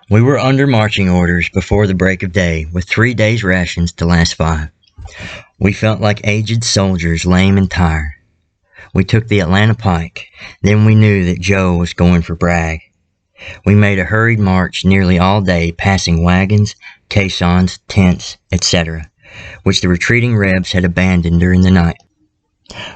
We were under marching orders before the break of day, with 3 days' rations to last 5. We felt like aged soldiers, lame and tired. We took the Atlanta Pike. Then we knew that Joe was going for Bragg. We made a hurried march nearly all day, passing wagons, caissons, tents, etc., which the retreating Rebs had abandoned during the night.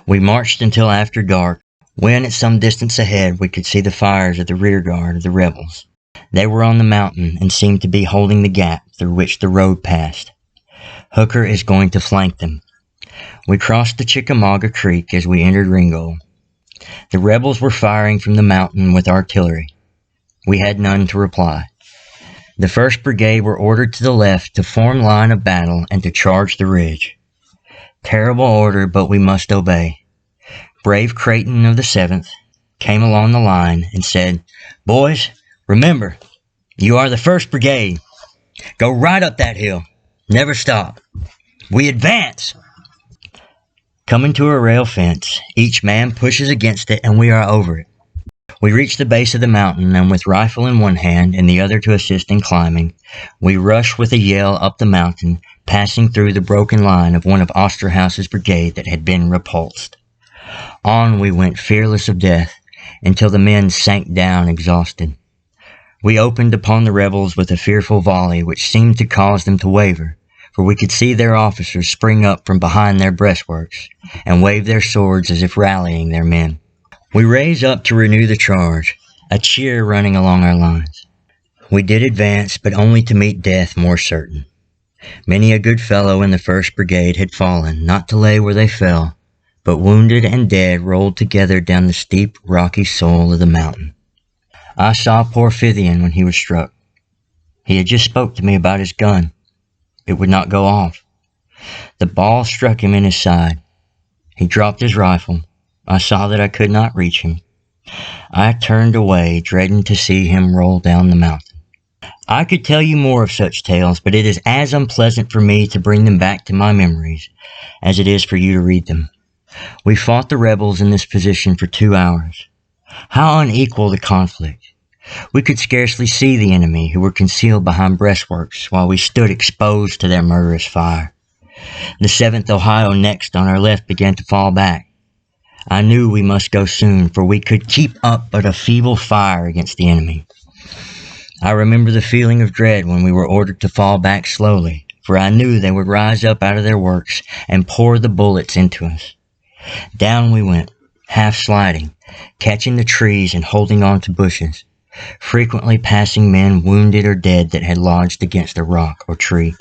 We marched until after dark, when at some distance ahead we could see the fires of the rear guard of the rebels. They were on the mountain and seemed to be holding the gap through which the road passed. Hooker is going to flank them. We crossed the Chickamauga Creek as we entered Ringgold. The rebels were firing from the mountain with artillery. We had none to reply. The 1st Brigade were ordered to the left to form line of battle and to charge the ridge. Terrible order, but we must obey. Brave Creighton of the 7th came along the line and said, "Boys, remember, you are the 1st Brigade. Go right up that hill. Never stop. We advance!" Coming to a rail fence, each man pushes against it and we are over it. We reach the base of the mountain, and with rifle in one hand and the other to assist in climbing, we rush with a yell up the mountain, passing through the broken line of one of Osterhaus's brigade that had been repulsed. On we went, fearless of death, until the men sank down exhausted. We opened upon the rebels with a fearful volley which seemed to cause them to waver, for we could see their officers spring up from behind their breastworks and wave their swords as if rallying their men. We raised up to renew the charge, a cheer running along our lines. We did advance, but only to meet death more certain. Many a good fellow in the 1st Brigade had fallen, not to lay where they fell, but wounded and dead rolled together down the steep, rocky soil of the mountain. I saw poor Fithian when he was struck. He had just spoke to me about his gun. It would not go off. The ball struck him in his side. He dropped his rifle. I saw that I could not reach him. I turned away, dreading to see him roll down the mountain. I could tell you more of such tales, but it is as unpleasant for me to bring them back to my memories as it is for you to read them. We fought the rebels in this position for 2 hours. How unequal the conflict! We could scarcely see the enemy, who were concealed behind breastworks, while we stood exposed to their murderous fire. The 7th Ohio next on our left began to fall back. I knew we must go soon, for we could keep up but a feeble fire against the enemy. I remember the feeling of dread when we were ordered to fall back slowly, for I knew they would rise up out of their works and pour the bullets into us. Down we went, half sliding, catching the trees and holding on to bushes, frequently passing men wounded or dead that had lodged against a rock or tree.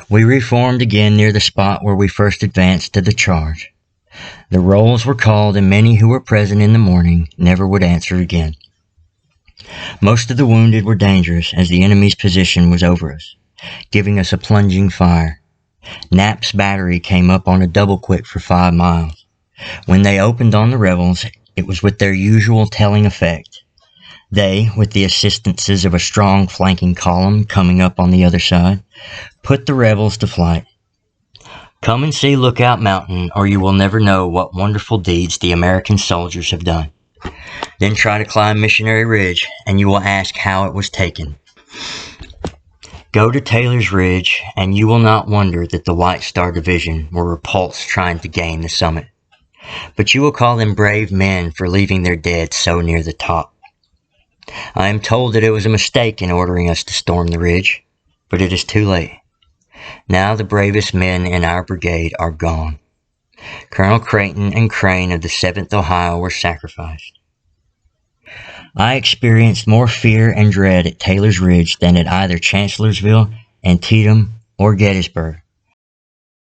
We reformed again near the spot where we first advanced to the charge. The rolls were called, and many who were present in the morning never would answer again. Most of the wounded were dangerous, as the enemy's position was over us, giving us a plunging fire. Knapp's battery came up on a double quick for 5 miles. When they opened on the rebels, it was with their usual telling effect. They, with the assistances of a strong flanking column coming up on the other side, put the rebels to flight. Come and see Lookout Mountain, or you will never know what wonderful deeds the American soldiers have done. Then try to climb Missionary Ridge, and you will ask how it was taken. Go to Taylor's Ridge, and you will not wonder that the White Star Division were repulsed trying to gain the summit. But you will call them brave men for leaving their dead so near the top. I am told that it was a mistake in ordering us to storm the ridge, but it is too late. Now the bravest men in our brigade are gone. Colonel Creighton and Crane of the 7th Ohio were sacrificed. I experienced more fear and dread at Taylor's Ridge than at either Chancellorsville, Antietam, or Gettysburg.